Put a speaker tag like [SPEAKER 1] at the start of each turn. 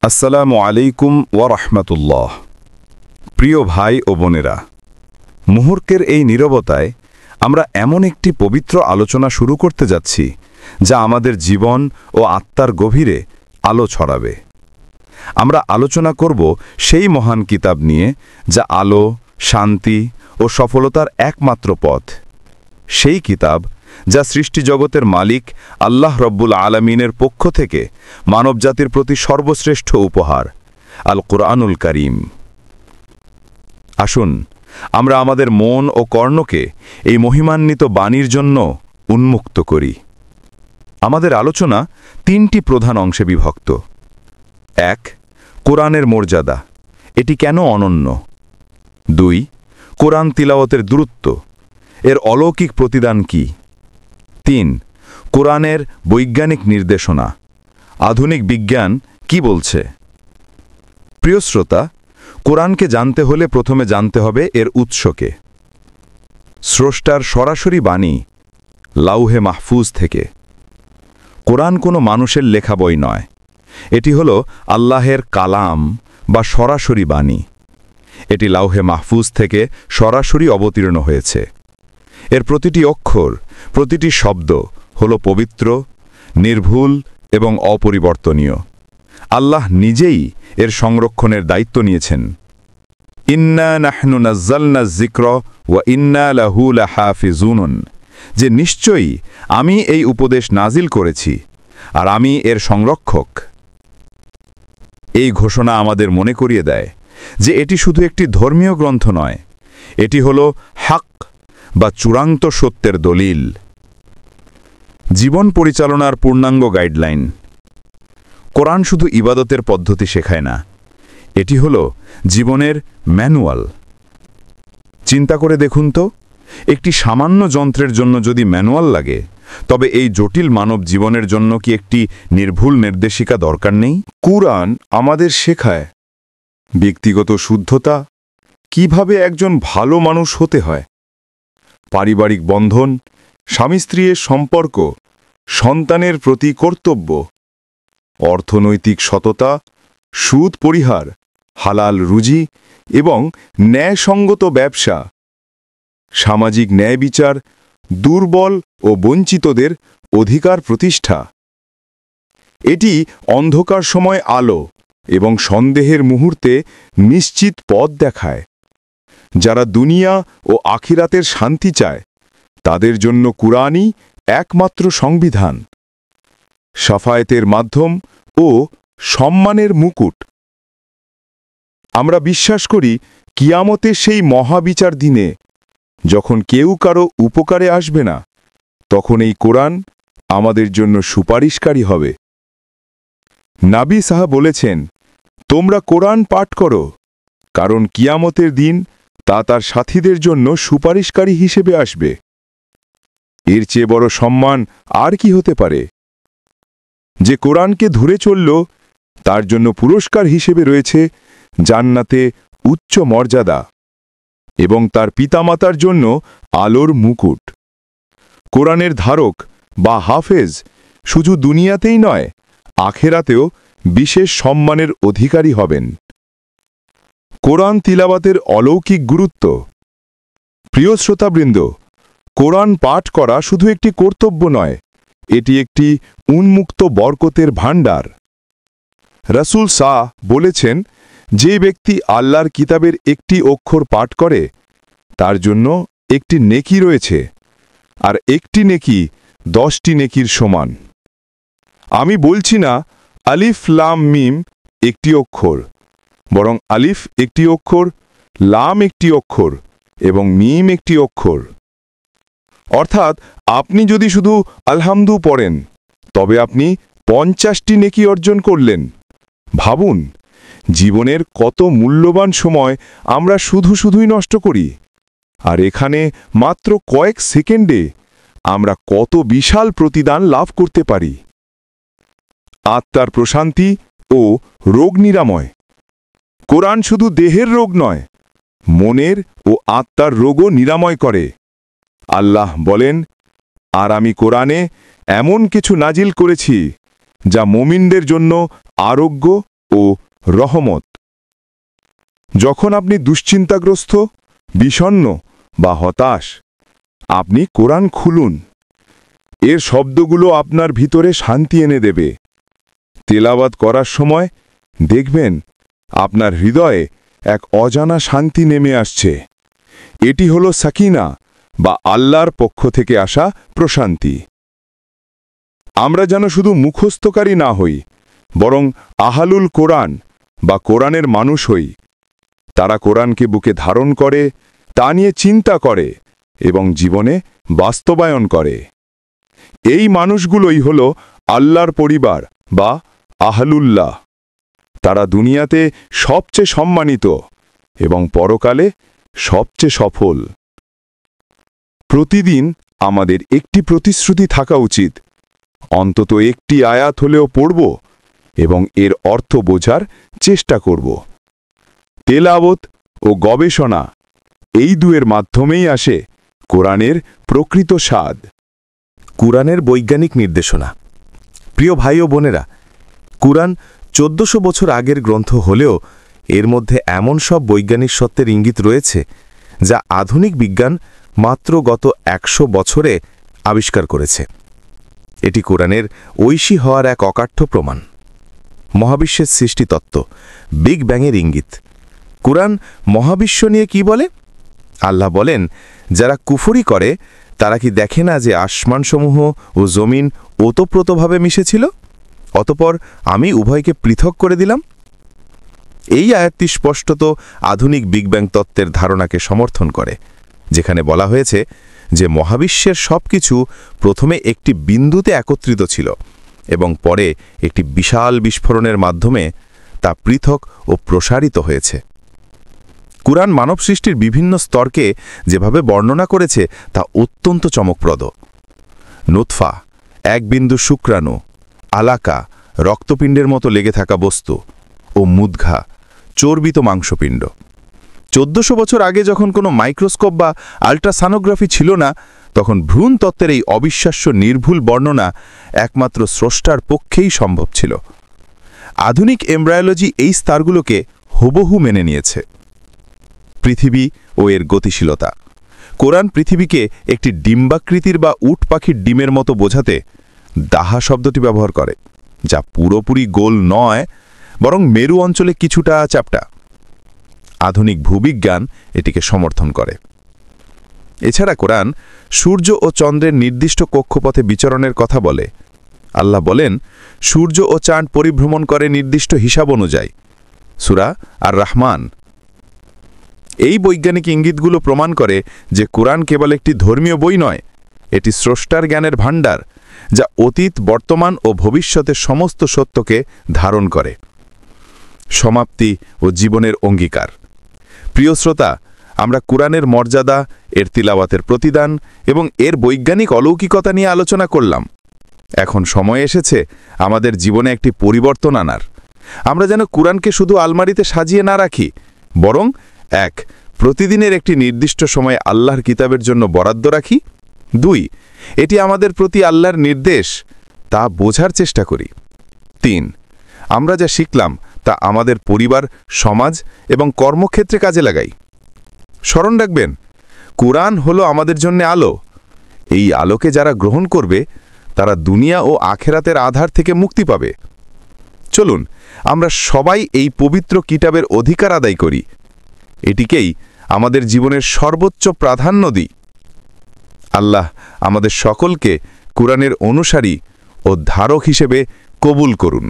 [SPEAKER 1] আসসালামু আলাইকুম ওয়া রাহমাতুল্লাহ। প্রিয় ভাই ও বোনেরা, মুহূর্তের এই নীরবতায় আমরা এমন একটি পবিত্র আলোচনা শুরু করতে যাচ্ছি যা আমাদের জীবন ও আত্মার গভীরে আলো ছড়াবে। আমরা আলোচনা করব সেই মহান কিতাব নিয়ে যা আলো, শান্তি ও সফলতার একমাত্র পথ। সেই কিতাব যা সৃষ্টিজগতের মালিক আল্লাহ রব্বুল আলামিনের পক্ষ থেকে মানবজাতির প্রতি সর্বশ্রেষ্ঠ উপহার, আল কুরআনুল কারীম। আসুন আমরা আমাদের মন ও কর্ণকে এই মহিমান্বিত বাণীর জন্য উন্মুক্ত করি। আমাদের আলোচনা তিনটি প্রধান অংশে বিভক্ত। ১. কোরআনের মর্যাদা, এটি কেন অনন্য। ২. কোরআন তিলাওয়াতের গুরুত্ব, এর অলৌকিক প্রতিদান কি। ৩. কোরআনের বৈজ্ঞানিক নির্দেশনা, আধুনিক বিজ্ঞান কি বলছে। প্রিয় শ্রোতা, কোরআনকে জানতে হলে প্রথমে জানতে হবে এর উৎসকে। স্রষ্টার সরাসরি বাণী, লাউহে মাহফুজ থেকে। কোরআন কোনো মানুষের লেখা বই নয়, এটি হল আল্লাহের কালাম বা সরাসরি বাণী। এটি লাউহে মাহফুজ থেকে সরাসরি অবতীর্ণ হয়েছে। এর প্রতিটি অক্ষর, প্রতিটি শব্দ হল পবিত্র, নির্ভুল এবং অপরিবর্তনীয়। আল্লাহ নিজেই এর সংরক্ষণের দায়িত্ব নিয়েছেন। ইন্না নাহনু নাজ্জালনা যিকরা ওয়া ইন্না লাহু লাহাফিজুন, যে নিশ্চয়ই আমি এই উপদেশ নাজিল করেছি আর আমি এর সংরক্ষক। এই ঘোষণা আমাদের মনে করিয়ে দেয় যে এটি শুধু একটি ধর্মীয় গ্রন্থ নয়, এটি হল হক বা চূড়ান্ত সত্যের দলিল। জীবন পরিচালনার পূর্ণাঙ্গ গাইডলাইন। কোরআন শুধু ইবাদতের পদ্ধতি শেখায় না, এটি হল জীবনের ম্যানুয়াল। চিন্তা করে দেখুন তো, একটি সামান্য যন্ত্রের জন্য যদি ম্যানুয়াল লাগে, তবে এই জটিল মানব জীবনের জন্য কি একটি নির্ভুল নির্দেশিকা দরকার নেই? কুরআন আমাদের শেখায় ব্যক্তিগত শুদ্ধতা, কিভাবে একজন ভালো মানুষ হতে হয়, পারিবারিক বন্ধন, স্বামী স্ত্রীর সম্পর্ক, সন্তানের প্রতি কর্তব্য, অর্থনৈতিক সততা, সুদ পরিহার, হালাল রুজি এবং ন্যায়সঙ্গত ব্যবসা, সামাজিক ন্যায় বিচার, দুর্বল ও বঞ্চিতদের অধিকার প্রতিষ্ঠা। এটি অন্ধকার সময় আলো এবং সন্দেহের মুহূর্তে নিশ্চিত পথ দেখায়। যারা দুনিয়া ও আখিরাতের শান্তি চায়, তাদের জন্য কুরআনই একমাত্র সংবিধান, শাফায়েতের মাধ্যম ও সম্মানের মুকুট। আমরা বিশ্বাস করি কিয়ামতের সেই মহাবিচার দিনে, যখন কেউ কারো উপকারে আসবে না, তখন এই কোরআন আমাদের জন্য সুপারিশকারী হবে। নাবী সাহা বলেছেন, তোমরা কোরআন পাঠ করো, কারণ কিয়ামতের দিন তা তার সাথীদের জন্য সুপারিশকারী হিসেবে আসবে। এর চেয়ে বড় সম্মান আর কি হতে পারে? যে কোরআনকে ধরে চলল, তার জন্য পুরস্কার হিসেবে রয়েছে জান্নাতে উচ্চ মর্যাদা এবং তার পিতামাতার জন্য আলোর মুকুট। কোরআনের ধারক বা হাফেজ শুধু দুনিয়াতেই নয়, আখেরাতেও বিশেষ সম্মানের অধিকারী হবেন। কোরআন তিলাওয়াতের অলৌকিক গুরুত্ব। প্রিয় শ্রোতাবৃন্দ, কোরআন পাঠ করা শুধু একটি কর্তব্য নয়, এটি একটি উন্মুক্ত বরকতের ভাণ্ডার। রাসূল বলেছেন, যে ব্যক্তি আল্লাহর কিতাবের একটি অক্ষর পাঠ করে, তার জন্য একটি নেকি রয়েছে, আর একটি নেকি 10টি নেকির সমান। আমি বলছি না আলিফ লাম মিম একটি অক্ষর, বরং আলিফ একটি অক্ষর, লাম একটি অক্ষর এবং মিম একটি অক্ষর। অর্থাৎ আপনি যদি শুধু আলহামদু পড়েন, তবে আপনি 50টি নেকি অর্জন করলেন। ভাবুন, জীবনের কত মূল্যবান সময় আমরা শুধুই নষ্ট করি, আর এখানে মাত্র কয়েক সেকেন্ডে আমরা কত বিশাল প্রতিদান লাভ করতে পারি। আত্মার প্রশান্তি ও রোগ নিরাময়। কোরআন শুধু দেহের রোগ নয়, মনের ও আত্মার রোগও নিরাময় করে। আল্লাহ বলেন, আর আমি কোরআনে এমন কিছু নাজিল করেছি যা মুমিনদের জন্য আরোগ্য ও ও রহমত। যখন আপনি দুশ্চিন্তাগ্রস্ত, বিষণ্ণ বা হতাশ, আপনি কোরআন খুলুন। এর শব্দগুলো আপনার ভিতরে শান্তি এনে দেবে। তেলাওয়াত করার সময় দেখবেন আপনার হৃদয়ে এক অজানা শান্তি নেমে আসছে। এটি হলো সাকিনা বা আল্লাহর পক্ষ থেকে আসা প্রশান্তি। আমরা যেন শুধু মুখস্থকারী না হই, বরং আহালুল কোরআন বা কোরআনের মানুষ হই। তারা কোরআনকে বুকে ধারণ করে, তা নিয়ে চিন্তা করে এবং জীবনে বাস্তবায়ন করে। এই মানুষগুলোই হল আল্লাহর পরিবার বা আহলুল্লাহ। তারা দুনিয়াতে সবচেয়ে সম্মানিত এবং পরকালে সবচেয়ে সফল। প্রতিদিন আমাদের একটি প্রতিশ্রুতি থাকা উচিত, অন্তত একটি আয়াত হলেও পড়ব এবং এর অর্থ বোঝার চেষ্টা করব। তেলাওয়াত ও গবেষণা, এই দুয়ের মাধ্যমেই আসে কোরআনের প্রকৃত স্বাদ।
[SPEAKER 2] কুরআনের বৈজ্ঞানিক নির্দেশনা। প্রিয় ভাই ও বোনেরা, কুরআন 1400 বছর আগের গ্রন্থ হলেও এর মধ্যে এমন সব বৈজ্ঞানিক সত্যের ইঙ্গিত রয়েছে যা আধুনিক বিজ্ঞান মাত্র গত 100 বছরে আবিষ্কার করেছে। এটি কুরআনের ঐশী হওয়ার এক অকাঠ্য প্রমাণ। মহাবিশ্বের সৃষ্টিতত্ত্ব, বিগ ব্যাংয়ের ইঙ্গিত। কুরআন মহাবিশ্ব নিয়ে কি বলে? আল্লাহ বলেন, যারা কুফরি করে তারা কি দেখে না যে আসমানসমূহ ও জমিন ওতপ্রোতভাবে মিশেছিল, অতঃপর আমি উভয়কে পৃথক করে দিলাম। এই আয়াতটি স্পষ্টত আধুনিক বিগ ব্যাং তত্ত্বের ধারণাকে সমর্থন করে, যেখানে বলা হয়েছে যে মহাবিশ্বের সবকিছু প্রথমে একটি বিন্দুতে একত্রিত ছিল এবং পরে একটি বিশাল বিস্ফোরণের মাধ্যমে তা পৃথক ও প্রসারিত হয়েছে। কুরআন মানব সৃষ্টির বিভিন্ন স্তরকে যেভাবে বর্ণনা করেছে তা অত্যন্ত চমকপ্রদ। নুতফা, এক বিন্দু শুক্রাণু, আলাকা, রক্তপিণ্ডের মতো লেগে থাকা বস্তু, ও মুদঘা, চর্বিত মাংসপিণ্ড। 1400 বছর আগে যখন কোনো মাইক্রোস্কোপ বা আল্ট্রাসনোগ্রাফি ছিল না, তখন ভ্রূণ তত্ত্বের এই অবিশ্বাস্য নির্ভুল বর্ণনা একমাত্র স্রষ্টার পক্ষেই সম্ভব ছিল। আধুনিক এমব্রায়োলজি এই স্তরগুলোকে হুবহু মেনে নিয়েছে। পৃথিবী ও এর গতিশীলতা। কোরআন পৃথিবীকে একটি ডিম্বাকৃতির বা উট পাখির ডিমের মতো বোঝাতে দাহা শব্দটি ব্যবহার করে, যা পুরোপুরি গোল নয়, বরং মেরু অঞ্চলে কিছুটা চ্যাপ্টা। আধুনিক ভূবিজ্ঞান এটিকে সমর্থন করে। এছাড়া কোরআন সূর্য ও চন্দ্রের নির্দিষ্ট কক্ষপথে বিচরণের কথা বলে। আল্লাহ বলেন, সূর্য ও চাঁদ পরিভ্রমণ করে নির্দিষ্ট হিসাব অনুযায়ী। সূরা আর রহমান। এই বৈজ্ঞানিক ইঙ্গিতগুলো প্রমাণ করে যে কোরআন কেবল একটি ধর্মীয় বই নয়, এটি স্রষ্টার জ্ঞানের ভাণ্ডার, যা অতীত, বর্তমান ও ভবিষ্যতের সমস্ত সত্যকে ধারণ করে। সমাপ্তি ও জীবনের অঙ্গীকার। প্রিয় শ্রোতা, আমরা কুরআনের মর্যাদা, এর তিলাওয়াতের প্রতিদান এবং এর বৈজ্ঞানিক অলৌকিকতা নিয়ে আলোচনা করলাম। এখন সময় এসেছে আমাদের জীবনে একটি পরিবর্তন আনার। আমরা যেন কুরআনকে শুধু আলমারিতে সাজিয়ে না রাখি, বরং প্রতিদিনের একটি নির্দিষ্ট সময় আল্লাহর কিতাবের জন্য বরাদ্দ রাখি। 2, এটি আমাদের প্রতি আল্লাহর নির্দেশ, তা বোঝার চেষ্টা করি। 3, আমরা যা শিখলাম তা আমাদের পরিবার, সমাজ এবং কর্মক্ষেত্রে কাজে লাগাই। স্মরণ রাখবেন, কুরআন হলো আমাদের জন্য আলো। এই আলোকে যারা গ্রহণ করবে তারা দুনিয়া ও আখেরাতের আধার থেকে মুক্তি পাবে। চলুন আমরা সবাই এই পবিত্র কিতাবের অধিকার আদায় করি, এটিকেই আমাদের জীবনের সর্বোচ্চ প্রাধান্য দিই। আল্লাহ আমাদের সকলকে কুরআনের অনুসারী ও ধারক হিসেবে কবুল করুন।